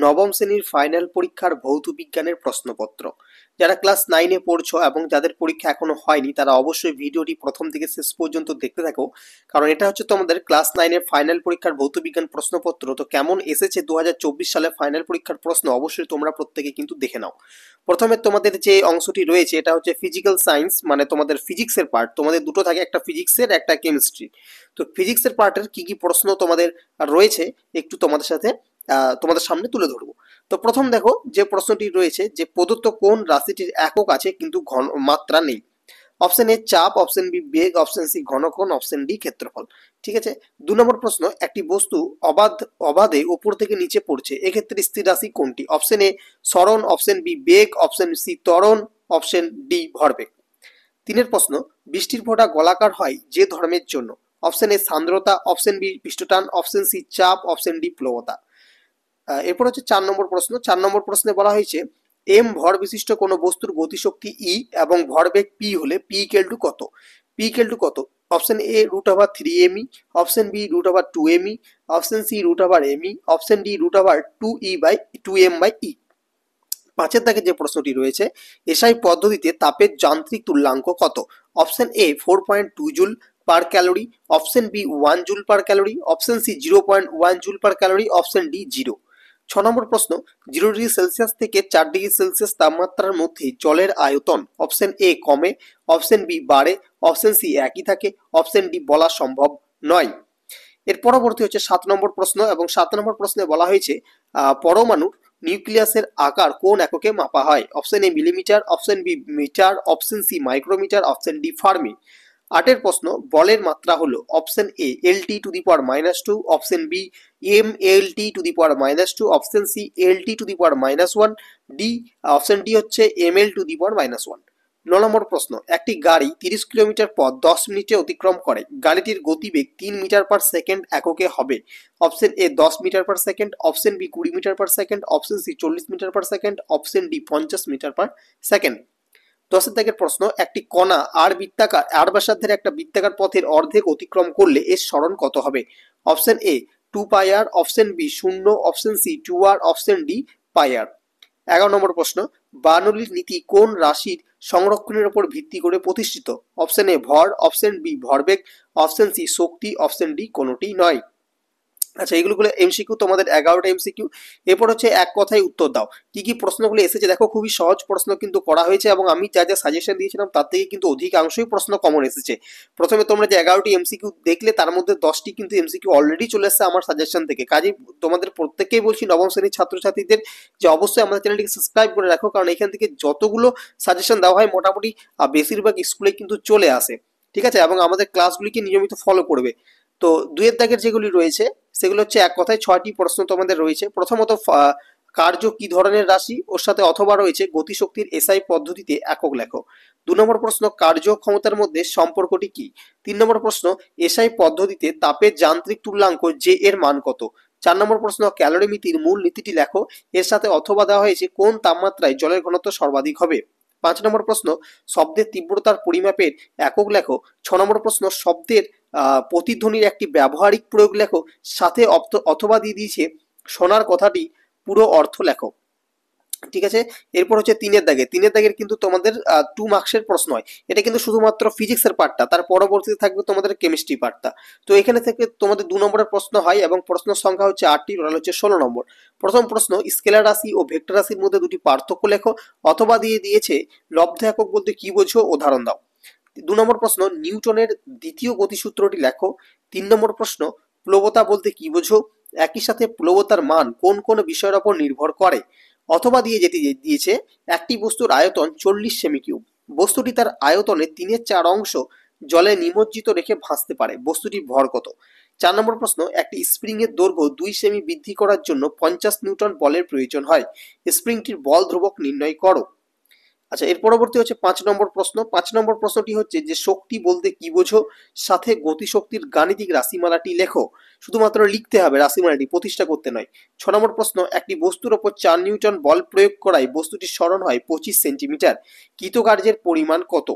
নবম শ্রেণীর ফাইনাল পরীক্ষার ভৌত বিজ্ঞানের প্রশ্নপত্র। যারা ক্লাস 9-এ পড়ছো এবং যাদের পরীক্ষা এখনো হয়নি তারা অবশ্যই ভিডিওটি প্রথম থেকে শেষ পর্যন্ত দেখতে থাকো, কারণ এটা হচ্ছে তোমাদের ক্লাস 9-এর ফাইনাল পরীক্ষার ভৌত বিজ্ঞান প্রশ্নপত্র। তো কেমন এসেছে 2024 সালে ফাইনাল পরীক্ষার প্রশ্ন অবশ্যই তোমরা প্রত্যেকে কিন্তু দেখে নাও। প্রথমে তোমাদের যে অংশটি রয়েছে এটা হচ্ছে ফিজিক্যাল সায়েন্স, মানে তোমাদের ফিজিক্সের পার্ট। তোমাদের দুটো থাকে, একটা ফিজিক্সের একটা কেমিস্ট্রি। তো ফিজিক্সের পার্টের কি কি প্রশ্ন তোমাদের রয়েছে একটু তোমাদের সামনে তুলে ধরবো। তো প্রথম দেখো যে প্রশ্নটি রয়েছে, যে প্রদত্ত কোন রাশিটির একক আছে কিন্তু ঘন মাত্রা নেই। অপশন এ চাপ, অপশন বি বেগ, অপশন সি ঘনকোণ, অপশন ডি ক্ষেত্রফল। ঠিক আছে। 2 নম্বর প্রশ্ন, একটি বস্তু অবাধে উপর থেকে নিচে পড়ছে, এক্ষেত্রে স্থির রাশি কোনটি? অপশন এ সরণ, অপশন বি বেগ, অপশন সি ত্বরণ, অপশন ডি ভরবেগ। 3 প্রশ্ন, বৃষ্টির ফোঁটা গোলাকার হয় যে ধর্মের জন্য? অপশন এ সান্দ্রতা, অপশন বি পৃষ্ঠটান, অপশন সি চাপ, অপশন ডি প্লবতা। এরপর হচ্ছে 4 নম্বর প্রশ্ন। 4 নম্বর প্রশ্নে বলা হয়েছে এম ভর বিশিষ্ট কোনো বস্তুর গতিশক্তি ই এবং ভরবেগ পি হলে পি ইকুয়াল টু কত? পি ইকুয়াল টু কত? Option A √3 me, option B √2 me, option C √me, option D √2m/e। 5-এর দাগে যে প্রশ্নটি রয়েছে, এসআই পদ্ধতিতে তাপের যান্ত্রিক তুল্যাঙ্ক কত? Option A 4.2 joule per calorie, option B 1 joule per calorie, option C 0.1 joule per calorie, option D 0। 6 number প্রশ্ন, 0 ডিগ্রি সেলসিয়াস থেকে 4 ডিগ্রি সেলসিয়াস তাপমাত্রার মধ্যে জলের আয়তন অপশন এ কমে, অপশন বি বাড়ে, অপশন সি একই থাকে, অপশন ডি বলা সম্ভব নয়। এর পরবর্তী হচ্ছে 7 নম্বর প্রশ্ন, এবং 7 নম্বর প্রশ্নে বলা হয়েছে পরমাণুর নিউক্লিয়াসের আকার কোন এককে মাপা হয়? Option A millimetre, option B metre, option C micrometre, option D fermi. 8-এর প্রশ্ন, বলের মাত্রা হলো option A LT⁻², option B MLT⁻², option C LT⁻1, D option D হচ্ছে ML⁻1। 9 নম্বর প্রশ্ন, একটি গাড়ি 30 কিলোমিটার পথ 10 মিনিটে অতিক্রম করে, গাড়িটির গতিবেগ 3 মিটার পার সেকেন্ড এককে হবে? Option A 10 metre per second, option B 20 metre per second, option C 40 metre per second, option D 50 metre per second. 10-এর দাগের প্রশ্ন, একটি কণা আর ব্যাসার্ধের একটা বৃত্তাকার পথের অর্ধেক অতিক্রম করলে এর সরণ কত হবে? Option A 2πr, option B 0, option C 2r, option D πr। 11 number প্রশ্ন, বার্নৌলির নীতি কোন রাশির সংরক্ষণের উপর ভিত্তি করে প্রতিষ্ঠিত? অপশন এ ভর, অপশন বি ভরবেগ, অপশন সি শক্তি, অপশন ডি কোনোটি নয়। আচ্ছা, এগুলো এমসিকিউ, তোমাদের 11টা এমসিকিউ। এরপর হচ্ছে এক কথায় উত্তর দাও। কি কি প্রশ্নগুলো এসেছে দেখো, খুবই সহজ প্রশ্ন কিন্তু করা হয়েছে, এবং আমি যা যা সাজেশন দিয়েছিলাম তার থেকে কিন্তু অধিকাংশই প্রশ্ন কমন এসেছে। প্রথমে তোমরা যে 11টি এমসিকিউ দেখলে তার মধ্যে 10টি কিন্তু এমসিকিউ অলরেডি চলে এসেছে আমার সাজেশন থেকে। কাজেই তোমাদের প্রত্যেককেই বলছি, নবম শ্রেণীর ছাত্রছাত্রীদের, যে অবশ্যই আমাদের চ্যানেলটিকে সাবস্ক্রাইব করে রাখো, কারণ এখান থেকে যতগুলো সাজেশন দেওয়া হয় মোটামুটি বেশিরভাগ স্কুলে কিন্তু চলে আসে। ঠিক আছে, এবং আমাদের ক্লাসগুলিকে নিয়মিত ফলো করবে। তো 2-এর দাগের যেগুলি রয়েছে সেগুলো হচ্ছে এক কথায় 6টি প্রশ্ন তোমাদের রয়েছে। প্রথমত, কার্য কি ধরনের রাশি, ওর সাথে অথবা রয়েছে গতিশক্তির এসআই পদ্ধতিতে একক লেখো। 2 নম্বর প্রশ্ন, কার্য ক্ষমতার মধ্যে সম্পর্কটি কি? 3 নম্বর প্রশ্ন, এসআই পদ্ধতিতে তাপের যান্ত্রিক তুল্যাঙ্ক যে এর মান কত? 4 নম্বর প্রশ্ন, ক্যালোরিমিতির মূল নীতিটি লেখো, এর সাথে অথবা দেওয়া হয়েছে কোন তাপমাত্রায় জলের ঘনত্ব সর্বাধিক হবে? 5 নম্বর প্রশ্ন, শব্দের তীব্রতার পরিমাপের একক লেখো। 6 নম্বর প্রশ্ন, শব্দের প্রতিধ্বনির একটি ব্যবহারিক প্রয়োগ লেখো, সাথে অথবা দিয়ে দিয়েছে শোনার কথাটি পুরো অর্থ লেখো। ঠিক আছে। এরপর হচ্ছে 3-এর দাগের কিন্তু তোমাদের 2 মার্কসের প্রশ্ন হয়। এটা কিন্তু শুধুমাত্র ফিজিক্সের পার্টটা, তার পরবর্তীতে থাকবে তোমাদের কেমিস্ট্রি পার্টটা। তো এখানে থেকে তোমাদের 2 নম্বরের প্রশ্ন হয়, এবং প্রশ্ন সংখ্যা হচ্ছে 8টি, টোটাল হচ্ছে 16 নম্বর। প্রথম প্রশ্ন, স্কেলার রাশি ও ভেক্টর রাশির মধ্যে দুটি পার্থক্য লেখো, অথবা দিয়ে দিয়েছে লব্ধ একক বলতে কি বোঝো, উদাহরণ দাও। 2 নম্বর প্রশ্ন, নিউটনের দ্বিতীয় গতিসূত্রটি লেখো। 3 নম্বর প্রশ্ন, প্লবতা বলতে কি বোঝো? একই সাথে প্লবতার মান কোন কোন বিষয়ের উপর নির্ভর করে? অথবা দিয়েছে একটি বস্তুর আয়তন 40 সেমি কিউব, বস্তুটি তার আয়তনে 3/4 অংশ জলে নিমজ্জিত রেখে ভাসতে পারে, বস্তুটির ভর কত? 4 নম্বর প্রশ্ন, একটি স্প্রিং এর দৈর্ঘ্য 2 সেমি বৃদ্ধি করার জন্য 50 নিউটন বলের প্রয়োজন হয়, স্প্রিংটির বল ধ্রুবক নির্ণয় করো। আচ্ছা, এর পরবর্তী হচ্ছে 5 নম্বর প্রশ্ন। 5 নম্বর প্রশ্নটি হচ্ছে যে শক্তি বলতে কি বোঝো, সাথে গতিশক্তির গাণিতিক রাশিমালাটি লেখো। শুধুমাত্র লিখতে হবে, রাশিমালাটি প্রতিষ্ঠা করতে নয়। 6 নম্বর প্রশ্ন, একটি বস্তুর ওপর 4 নিউটন বল প্রয়োগ করায় বস্তুটির সরণ হয় 25 সেন্টিমিটার, কৃতকার্যের পরিমাণ কত?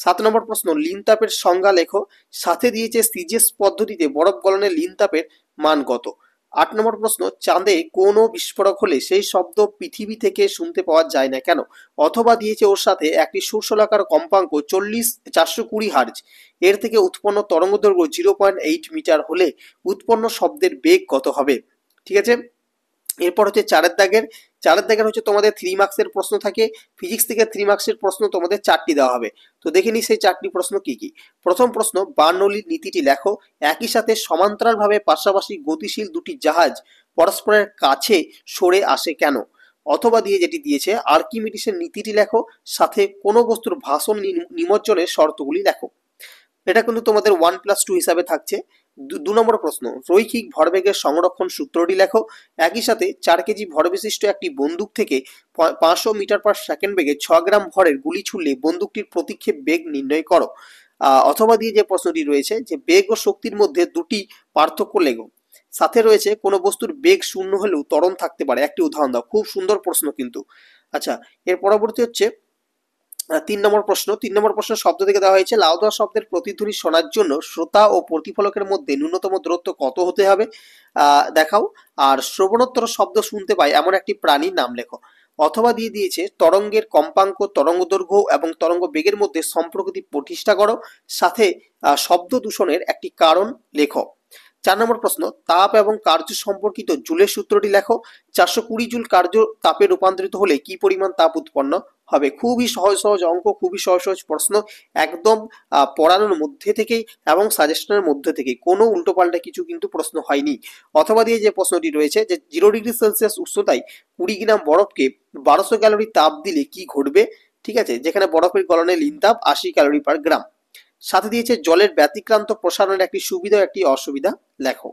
7 নম্বর প্রশ্ন, লিন তাপের সংজ্ঞা লেখো, সাথে দিয়েছে সিজিএস পদ্ধতিতে বরফ গলনের লিন তাপের মান কত? 8 নম্বর প্রশ্ন, চাঁদে কোনো বিস্ফোরক হলে সেই শব্দ পৃথিবী থেকে শুনতে পাওয়া যায় না কেন? অথবা দিয়েছে ওর সাথে একটি সুরশলাকার কম্পাঙ্ক 420 হার্জ, এর থেকে উৎপন্ন তরঙ্গদৈর্ঘ্য 0.8 মিটার হলে উৎপন্ন শব্দের বেগ কত হবে? ঠিক আছে। এরপর হচ্ছে চারের দাগের হচ্ছে তোমাদের 3 মার্কসের প্রশ্ন থাকে। ফিজিক্স থেকে 3 মার্কসের প্রশ্ন তোমাদের 4টি দেওয়া হবে। তো দেখে নিই সেই 4টি প্রশ্ন কি কি। প্রথম প্রশ্ন, বার্নৌলির নীতিটি লেখো। একই সাথে সমান্তরালভাবে পাশাপাশি গতিশীল দুটি জাহাজ পরস্পরের কাছে সরে আসে কেন? অথবা দিয়ে যেটি দিয়েছে, আর্কিমিডিসের নীতিটি লেখো, সাথে কোনো বস্তুর ভাসন নিমজ্জনের শর্তগুলি লেখো। এটা কিন্তু তোমাদের 1+2 হিসাবে থাকছে। 2 নম্বর প্রশ্ন, রৈখিক ভরবেগের সংরক্ষণ সূত্রটি লেখো। একই সাথে 4 কেজি ভর বিশিষ্ট একটি বন্দুক থেকে 500 মিটার পার সেকেন্ড বেগে 6 গ্রাম ভরের গুলি ছুড়লে বন্দুকটির প্রতিক্ষেপ বেগ নির্ণয় করো। অথবা দিয়ে যে প্রশ্নটি রয়েছে, যে বেগ ও শক্তির মধ্যে দুটি পার্থক্য লেখো। সাথে রয়েছে কোনো বস্তুর বেগ শূন্য হলেও ত্বরণ থাকতে পারে, একটি উদাহরণ দাও। খুব সুন্দর প্রশ্ন কিন্তু। আচ্ছা, এর পরবর্তী হচ্ছে 3 নম্বর প্রশ্ন শব্দ থেকে দেওয়া হয়েছে, লাউ দেওয়া শব্দের প্রতিধ্বনি শোনার জন্য শ্রোতা ও প্রতিফলকের মধ্যে ন্যূনতম দূরত্ব কত হতে হবে দেখাও। আর শ্রবণোত্তর শব্দ শুনতে পায় এমন একটি প্রাণীর নাম লেখো। অথবা দিয়ে দিয়েছে, তরঙ্গের কম্পাঙ্ক, তরঙ্গ দৈর্ঘ্য এবং তরঙ্গ বেগের মধ্যে সম্পর্কটি প্রতিষ্ঠা করো, সাথে শব্দ দূষণের একটি কারণ লেখো। 4 নম্বর প্রশ্ন, তাপ এবং কার্য সম্পর্কিত জুলের সূত্রটি লেখো। 420 জুল কার্য তাপে রূপান্তরিত হলে কি পরিমাণ তাপ উৎপন্ন হবে? খুবই সহজ অঙ্ক, খুবই সহজ প্রশ্ন, একদম পড়ানোর মধ্যে থেকেই এবং সাজেশনের মধ্যে থেকেই, কোনো উল্টোপাল্টা কিছু কিন্তু প্রশ্ন হয়নি। অথবা দিয়ে যে প্রশ্নটি রয়েছে, যে 0°C উষ্ণতায় 20 গ্রাম বরফকে 1200 ক্যালোরি তাপ দিলে কি ঘটবে? ঠিক আছে, যেখানে বরফের গলনের লিন তাপ 80 ক্যালোরি পার গ্রাম। সাথে দিয়েছে, জলের ব্যতিক্রান্ত প্রসারণের একটি সুবিধা ও একটি অসুবিধা লেখো।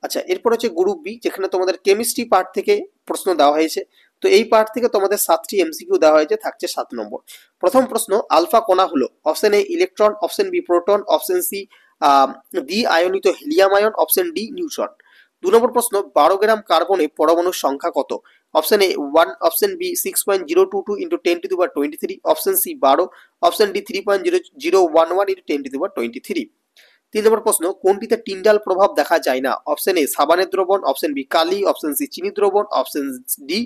আচ্ছা, এরপর হচ্ছে গ্রুপ বি, যেখানে তোমাদের কেমিস্ট্রি পার্ট থেকে প্রশ্ন দেওয়া হয়েছে। তো এই পার্ট থেকে তোমাদের 7টি এমসিকিউ দেওয়া হয়েছে, থাকছে 7 নম্বর। প্রথম প্রশ্ন, আলফা কণা হলো option A electron, option B proton, option C দ্বি আয়নিত হিলিয়াম আয়ন, অপশন ডি নিউট্রন। 2 নম্বর প্রশ্ন, 12 গ্রাম কার্বনে পরমাণুর সংখ্যা কত? Option A 1, option B 6.022 into 10⁻23, option C 12, option D 3.0011 into 10⁻23। 3 number প্রশ্ন, কোনটিতে টিন্ডাল প্রভাব দেখা যায় না? অপশন এ সাবানের দ্রবণ, অপশন বি কালি, অপশন সি চিনি দ্রবণ, অপশন ডি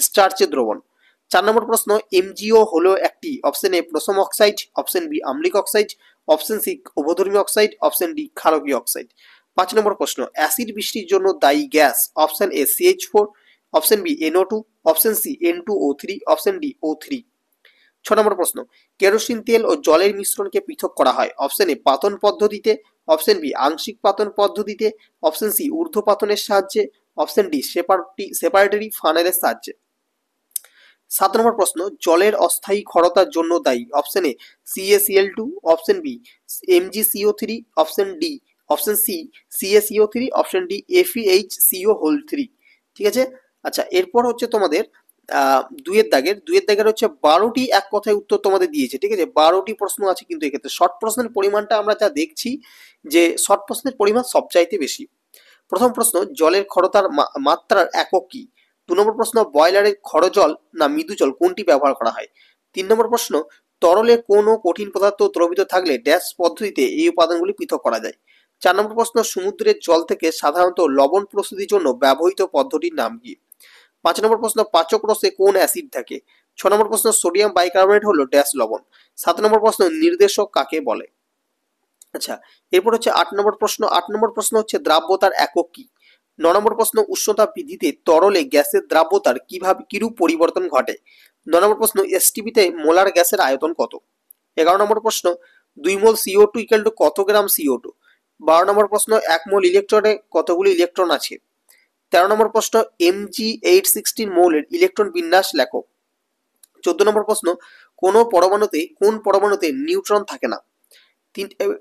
স্টার্চের দ্রবণ। 4 নম্বর প্রশ্ন, এমজিও হলো একটি, অপশন এ প্রোসম অক্সাইড, অপশন বি আম্লিক অক্সাইড, অপশন সি অবধর্মী অক্সাইড, অপশন ডি ক্ষারকীয় অক্সাইড। 5 নম্বর প্রশ্ন, অ্যাসিড বৃষ্টির জন্য দায়ী gas, option A CH4, option B NO2, option C N2O3, option D O3। 6 number প্রশ্ন, কেরোসিন তেল ও জলের মিশ্রণকে পৃথক করা হয়, অপশন এ পাতন পদ্ধতিতে, অপশন বি আংশিক পাতন পদ্ধতিতে, অপশন সি ঊর্ধ্ব পাতনের সাহায্যে, অপশন ডি সেপারেটরি ফানেলের সাহায্যে। 7 নম্বর প্রশ্ন, জলের অস্থায়ী ক্ষরতার জন্য দায়ী, option A CaCl2, option B MgCO3, option D, option C CaCO3, option D FeHCO3। ঠিক আছে। আচ্ছা, এরপর হচ্ছে তোমাদের দুইয়ের দাগের হচ্ছে 12টি এক কথায় উত্তর তোমাদের দিয়েছে। ঠিক আছে, 12টি প্রশ্ন আছে কিন্তু এক্ষেত্রে শর্ট প্রশ্নের পরিমাণটা আমরা যা দেখছি, যে শর্ট প্রশ্নের পরিমাণ সবচাইতে বেশি। প্রথম প্রশ্ন, জলের ক্ষরতার মাত্রার একক কি? 2 নম্বর প্রশ্ন, বয়লারে ক্ষরজল না মৃদু জল কোনটি ব্যবহার করা হয়? 3 নম্বর প্রশ্ন, তরলে কোনো কঠিন পদার্থ দ্রবীভূত থাকলে ড্যাশ পদ্ধতিতে এই উপাদানগুলি পৃথক করা যায়। 4 নম্বর প্রশ্ন, সমুদ্রের জল থেকে সাধারণত লবণ প্রস্তুতির জন্য ব্যবহৃত পদ্ধতির নাম কি? 5 নম্বর প্রশ্ন, পাচক রসে কোন অ্যাসিড থাকে? 6 নম্বর প্রশ্ন, সোডিয়াম বাইকার্বনেট হলো ড্যাশ লবণ। 7 নম্বর প্রশ্ন, নির্দেশক কাকে বলে? আচ্ছা, এরপর হচ্ছে 8 নম্বর প্রশ্ন হচ্ছে দ্রাব্যতার একক কি? 9 নম্বর প্রশ্ন, উষ্ণতা বৃদ্ধিতে তরলে গ্যাসের দ্রাব্যতার কিরূপ পরিবর্তন ঘটে? 9 নম্বর প্রশ্ন, এসটিপিতে মোলার গ্যাসের আয়তন কত? 11 নম্বর প্রশ্ন, 2 মোল CO2 ইকুয়াল টু কত গ্রাম CO2? 12 নম্বর প্রশ্ন, 1 মোল ইলেকট্রনে কতগুলি ইলেকট্রন আছে? 13 নম্বর প্রশ্ন, Mg816 মৌলের ইলেকট্রন বিন্যাস লেখো। 14 নম্বর প্রশ্ন, কোন পরমাণুতে নিউট্রন থাকে না?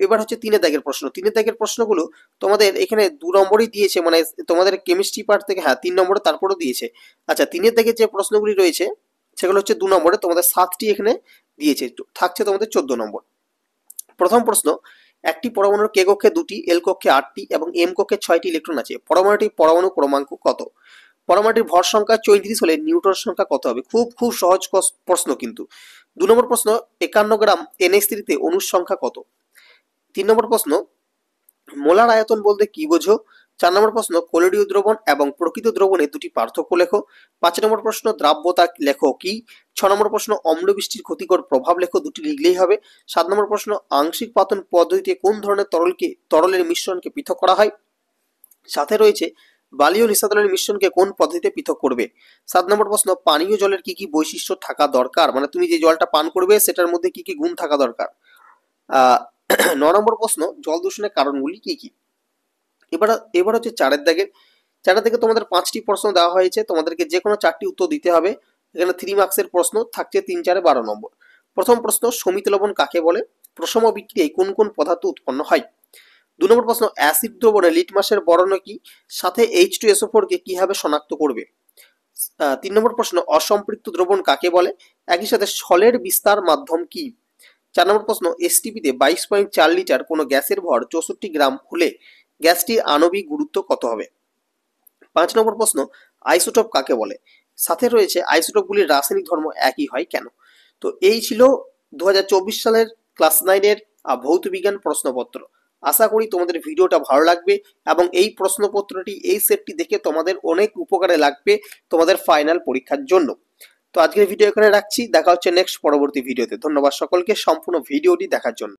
এবার হচ্ছে 3 দাগের প্রশ্ন। 3 দাগের প্রশ্নগুলো তোমাদের এখানে 2 নম্বরই দিয়েছে, মানে তোমাদের কেমিস্ট্রি পার্ট থেকে 3 নম্বরে তারপরেও দিয়েছে। আচ্ছা, 3 দাগের যে প্রশ্নগুলি রয়েছে সেগুলো হচ্ছে 2 নম্বরে, তোমাদের 7টি এখানে দিয়েছে, থাকছে তোমাদের 14 নম্বর। প্রথম প্রশ্ন, একটি পরমাণুর কে কক্ষে 2টি, এল কক্ষে 8টি এবং এম কক্ষে 6টি ইলেকট্রন আছে, পরমাণুটির পরমাণু ক্রমাঙ্ক কত? পরমাণুটির ভর সংখ্যা 34 হলে নিউট্রন সংখ্যা কত হবে? খুব সহজ প্রশ্ন কিন্তু। 2 নম্বর প্রশ্ন, 51 গ্রাম NH3 তে অণুর সংখ্যা কত? 3 নম্বর প্রশ্ন, মোলার আয়তন বলতে কি বোঝো? 4 নম্বর প্রশ্ন কলোডীয় দ্রবণ এবং প্রকৃত দ্রবণের দুটি পার্থক্য লেখো। 5 নম্বর প্রশ্ন দ্রাব্যতা লেখো কি। 6 নম্বর প্রশ্ন অম্ল বৃষ্টির ক্ষতিকর প্রভাব লেখো, দুটি লিখলেই হবে। 7 নম্বর প্রশ্ন আংশিক পাতন পদ্ধতিতে কোন ধরনের তরলের মিশ্রণকে পৃথক করা হয়। সাথে রয়েছে বালি ও নিশাতলের মিশ্রণকে কোন পদ্ধতিতে পৃথক করবে। 7 নম্বর প্রশ্ন পানীয় জলের কি কি বৈশিষ্ট্য থাকা দরকার, মানে তুমি যে জলটা পান করবে সেটার মধ্যে কি কি গুণ থাকা দরকার। 9 নম্বর প্রশ্ন জল দূষণের কারণগুলি কি কি। এবার হচ্ছে 4 দাগে তোমাদের 5টি প্রশ্ন দেওয়া হয়েছে, তোমাদেরকে যে কোনো 4টি উত্তর দিতে হবে। এখানে 3 মার্কসের প্রশ্ন থাকছে, 3 4 12 নম্বর। প্রথম প্রশ্ন সমিত লবণ কাকে বলে, প্রশম বিক্রিয়ায় কোন কোন পদার্থ উৎপন্ন হয়। 2 নম্বর প্রশ্ন অ্যাসিড দ্রবণে লিটমাসের বর্ণ কি, সাথে H2SO4 কে কিভাবে শনাক্ত করবে। 3 নম্বর প্রশ্ন অসম্পৃক্ত দ্রবণ কাকে বলে, একই সাথে সলের বিস্তার মাধ্যম কি। 4 নম্বর প্রশ্ন এসটিপিতে 22.4 লিটার কোনো গ্যাসের ভর 64 গ্রাম হলে গ্যাসটির আণবিক গুরুত্ব কত হবে। 5 নম্বর প্রশ্ন আইসোটোপ কাকে বলে, সাথে রয়েছে আইসোটোপগুলির রাসায়নিক ধর্ম একই হয় কেন। তো এই ছিল 2024 সালের ক্লাস 9-এর ভৌত বিজ্ঞান প্রশ্নপত্র। আশা করি তোমাদের ভিডিওটা ভালো লাগবে এবং এই প্রশ্নপত্রটি, এই সেটটি দেখে তোমাদের অনেক উপকারে লাগবে তোমাদের ফাইনাল পরীক্ষার জন্য। তো আজকের ভিডিও এখানে রাখছি, দেখা হচ্ছে নেক্সট পরবর্তী ভিডিওতে। ধন্যবাদ সকলকে সম্পূর্ণ ভিডিওটি দেখার জন্য।